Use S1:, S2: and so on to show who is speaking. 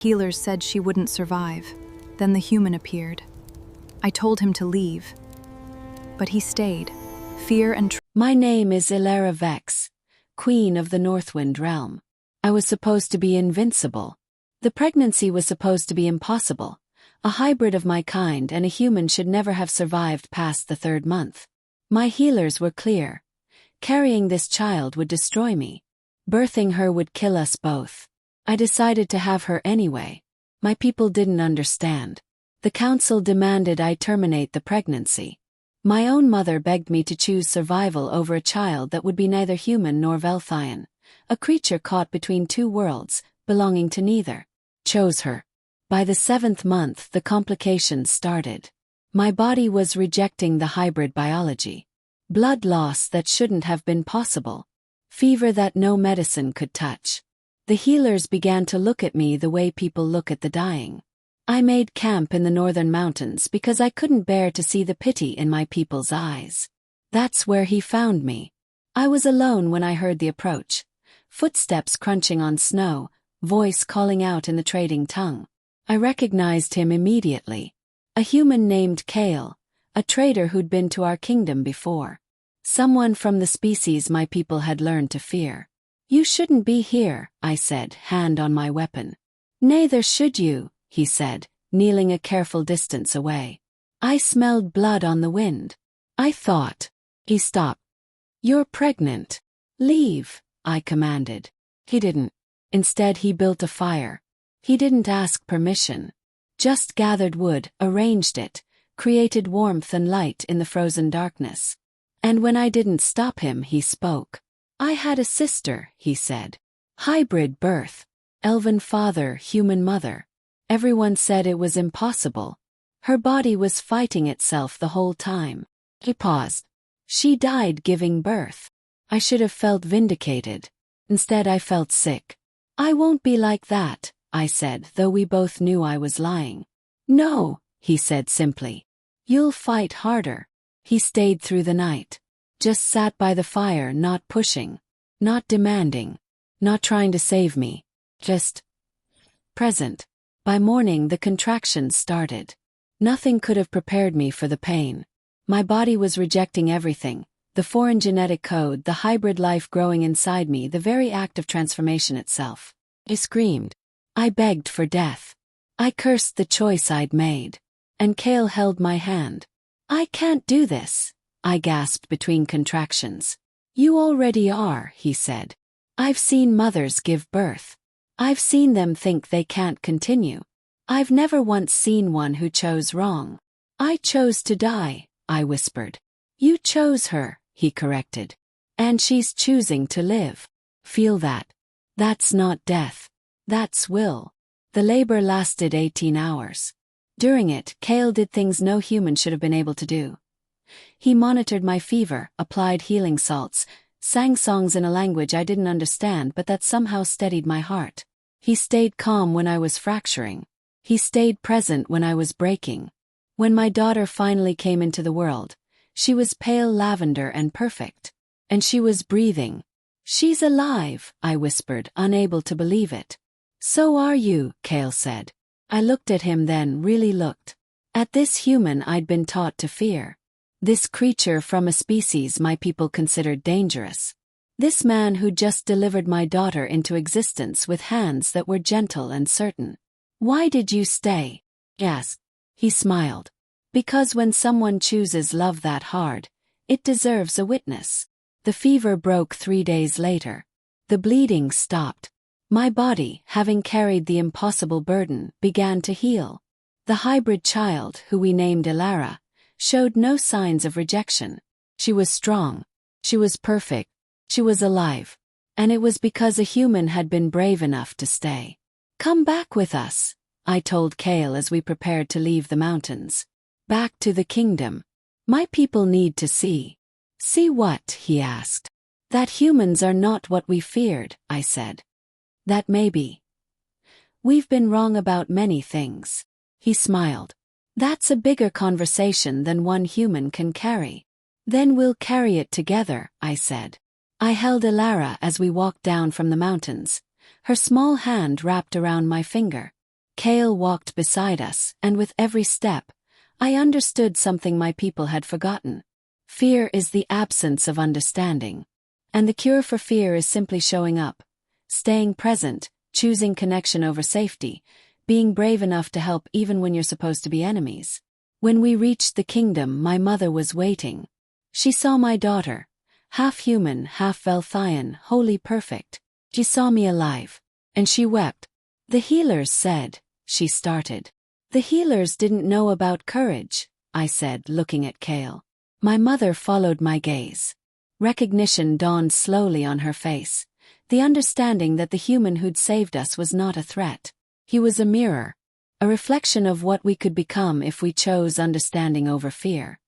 S1: Healers said she wouldn't survive. Then the human appeared. I told him to leave, but he stayed. Fear and
S2: My name is Aelara Vex, Queen of the Northwind Realm. I was supposed to be invincible. The pregnancy was supposed to be impossible. A hybrid of my kind and a human should never have survived past the 3rd month. My healers were clear. Carrying this child would destroy me. Birthing her would kill us both. I decided to have her anyway. My people didn't understand. The council demanded I terminate the pregnancy. My own mother begged me to choose survival over a child that would be neither human nor Velthian, a creature caught between 2 worlds, belonging to neither. Chose her. By the 7th month the complications started. My body was rejecting the hybrid biology. Blood loss that shouldn't have been possible. Fever that no medicine could touch. The healers began to look at me the way people look at the dying. I made camp in the northern mountains because I couldn't bear to see the pity in my people's eyes. That's where he found me. I was alone when I heard the approach. Footsteps crunching on snow, voice calling out in the trading tongue. I recognized him immediately. A human named Kale, a trader who'd been to our kingdom before. Someone from the species my people had learned to fear. You shouldn't be here, I said, hand on my weapon. Neither should you, he said, kneeling a careful distance away. I smelled blood on the wind. I thought. He stopped. You're pregnant. Leave, I commanded. He didn't. Instead he built a fire. He didn't ask permission. Just gathered wood, arranged it, created warmth and light in the frozen darkness. And when I didn't stop him, he spoke. I had a sister, he said. Hybrid birth. Elven father, human mother. Everyone said it was impossible. Her body was fighting itself the whole time. He paused. She died giving birth. I should have felt vindicated. Instead I felt sick. I won't be like that, I said, though we both knew I was lying. No, he said simply. You'll fight harder. He stayed through the night. Just sat by the fire, not pushing, not demanding, not trying to save me. Just present. By morning the contractions started. Nothing could have prepared me for the pain. My body was rejecting everything, the foreign genetic code, the hybrid life growing inside me, the very act of transformation itself. I screamed. I begged for death. I cursed the choice I'd made. And Kale held my hand. I can't do this, I gasped between contractions. You already are, he said. I've seen mothers give birth. I've seen them think they can't continue. I've never once seen one who chose wrong. I chose to die, I whispered. You chose her, he corrected. And she's choosing to live. Feel that. That's not death. That's will. The labor lasted 18 hours. During it, Kale did things no human should have been able to do. He monitored my fever, applied healing salts, sang songs in a language I didn't understand but that somehow steadied my heart. He stayed calm when I was fracturing. He stayed present when I was breaking. When my daughter finally came into the world, she was pale lavender and perfect. And she was breathing. She's alive, I whispered, unable to believe it. So are you, Kale said. I looked at him then, really looked. At this human I'd been taught to fear. This creature from a species my people considered dangerous. This man who just delivered my daughter into existence with hands that were gentle and certain. Why did you stay? I asked. He smiled. Because when someone chooses love that hard, it deserves a witness. The fever broke 3 days later. The bleeding stopped. My body, having carried the impossible burden, began to heal. The hybrid child, who we named Aelara, showed no signs of rejection. She was strong. She was perfect. She was alive. And it was because a human had been brave enough to stay. Come back with us, I told Kale as we prepared to leave the mountains. Back to the kingdom. My people need to see. See what? He asked. That humans are not what we feared, I said. That may be. We've been wrong about many things. He smiled. That's a bigger conversation than one human can carry. Then we'll carry it together, I said. I held Aelara as we walked down from the mountains, her small hand wrapped around my finger. Kale walked beside us, and with every step, I understood something my people had forgotten. Fear is the absence of understanding. And the cure for fear is simply showing up, staying present, choosing connection over safety, being brave enough to help even when you're supposed to be enemies. When we reached the kingdom, my mother was waiting. She saw my daughter, half human, half Velthian, wholly perfect. She saw me alive, and she wept. The healers said, she started. The healers didn't know about courage, I said, looking at Kale. My mother followed my gaze. Recognition dawned slowly on her face, the understanding that the human who'd saved us was not a threat. He was a mirror, a reflection of what we could become if we chose understanding over fear.